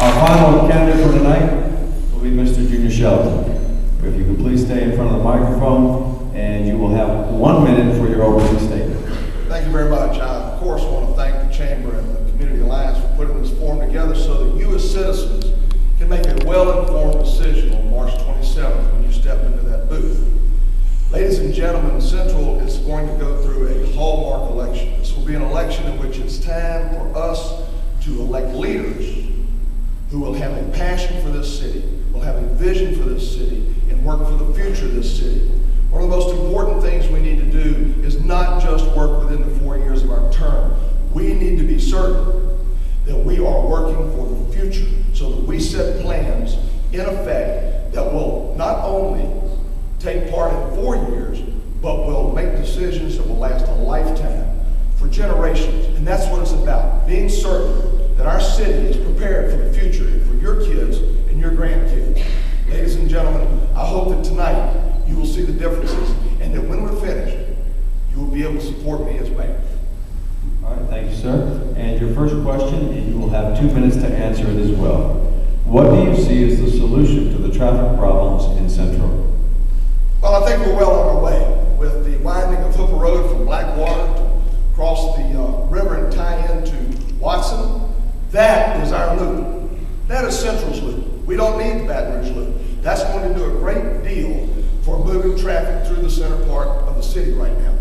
Our final candidate for tonight will be Mr. Junior Shelton. If you could please stay in front of the microphone, and you will have 1 minute for your opening statement. Thank you very much. I, of course, want to thank the Chamber and the Community Alliance for putting this forum together so that you as citizens can make a well-informed decision on March 27th when you step into that booth. Ladies and gentlemen, Central is going to go through a hallmark election. This will be an election in which it's time for us to elect leaders who will have a passion for this city, will have a vision for this city, and work for the future of this city. One of the most important things we need to do is not just work within the 4 years of our term. We need to be certain that we are working for the future so that we set plans in effect that will not only take part in 4 years, but will make decisions that will last a lifetime for generations. And that's what it's about, being certain that our city is prepared for the future and for your kids and your grandkids. Ladies and gentlemen, I hope that tonight you will see the differences and that when we're finished, you will be able to support me as mayor. All right, thank you, sir. And your first question, and you will have 2 minutes to answer it as well. What do you see as the solution to the traffic problems in Central? Well, I think we're well on our way with the widening of Hooper Road from Blackwater to cross the river and tie into Watson. That is our loop. That is Central's loop. We don't need the Baton Rouge loop. That's going to do a great deal for moving traffic through the center part of the city right now.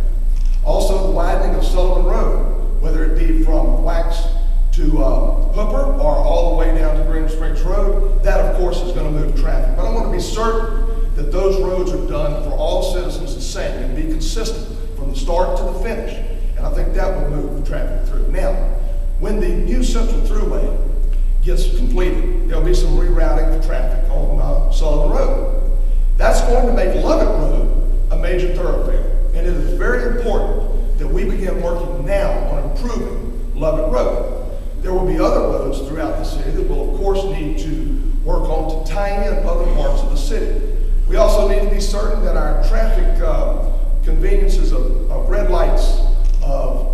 Also, the widening of Sullivan Road, whether it be from Wax to Hooper or all the way down to Green Springs Road, that of course is going to move traffic. But I want to be certain that those roads are done for all citizens the same and be consistent from the start to the finish. And I think that will move the traffic through. Now, when the new Central Thruway gets completed, there'll be some rerouting for traffic on Sullivan Road. That's going to make Lovett Road a major thoroughfare. And it is very important that we begin working now on improving Lovett Road. There will be other roads throughout the city that will of course need to work on to tie in other parts of the city. We also need to be certain that our traffic conveniences of red lights, of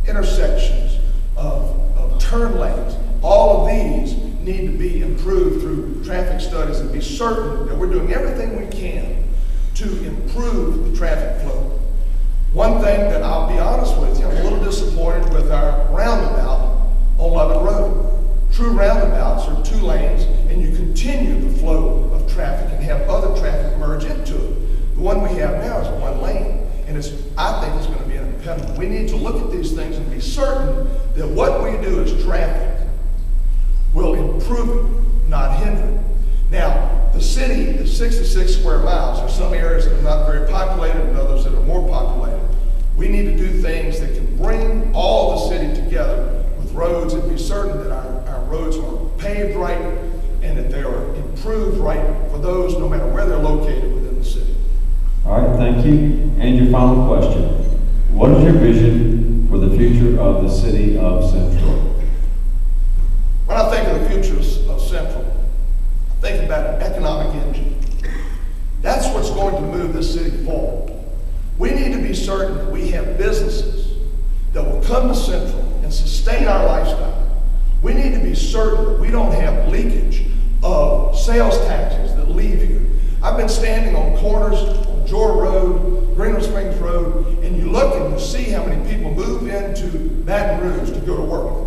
intersections, of turn lanes, all of these need to be improved through traffic studies and be certain that we're doing everything we can to improve the traffic flow. One thing that I'll be honest with you, I'm a little disappointed with our roundabout on Lovett Road. True roundabouts are 2 lanes and you continue the flow of traffic and have other traffic merge into it. The one we have now is 1 lane. And I think it's going to be an impediment. We need to look at these things and be certain that what we do as traffic will improve it, not hinder it. Now, the city is 66 square miles. There are some areas that are not very populated and others that are more populated. We need to do things that can bring all the city together with roads and be certain that our roads are paved right and that they are improved right for those no matter where they're located within the city. All right, thank you. And your final question. What is your vision for the future of the city of Central? When I think of the future of Central, I think about an economic engine. That's what's going to move this city forward. We need to be certain that we have businesses that will come to Central and sustain our lifestyle. We need to be certain that we don't have leakage of sales taxes that leave here. I've been standing on corners on Jor Road, Greenwood Springs Road, and you look and you see how many people move into Baton Rouge to go to work.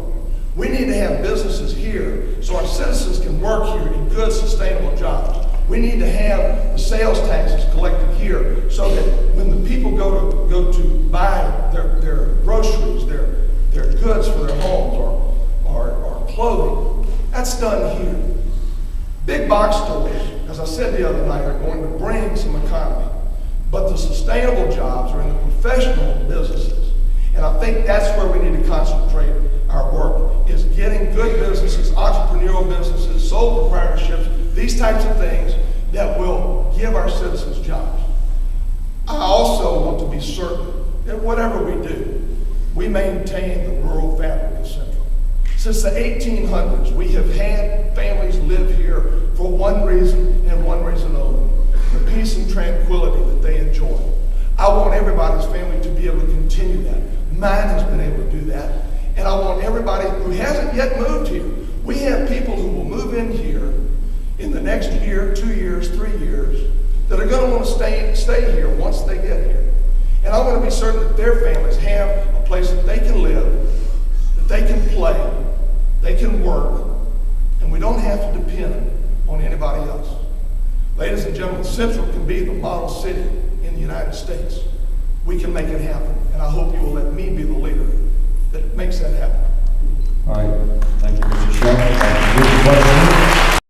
We need to have businesses here so our citizens can work here in good, sustainable jobs. We need to have the sales taxes collected here so that when the people go to buy their groceries, their goods for their homes or clothing, that's done here. Big box stores, as I said the other night, are going to bring some economy, but the sustainable jobs are in the professional businesses. And I think that's where we need to concentrate our work, is getting good businesses, entrepreneurial businesses, sole proprietorships, these types of things that will give our citizens jobs. I also want to be certain that whatever we do, we maintain the rural fabric of Central. Since the 1800s, we have had families live here for one reason and one reason only, the peace and tranquility that they enjoy. I want everybody's family to be able to continue that. Mine has been able to do that. And I want everybody who hasn't yet moved here, we next year, 2 years, 3 years, that are going to want to stay here once they get here. And I want to be certain that their families have a place that they can live, that they can play, they can work, and we don't have to depend on anybody else. Ladies and gentlemen, Central can be the model city in the United States. We can make it happen, and I hope you will let me be the leader that makes that happen. All right. Thank you, Mr. Sharp. Thank you for the question.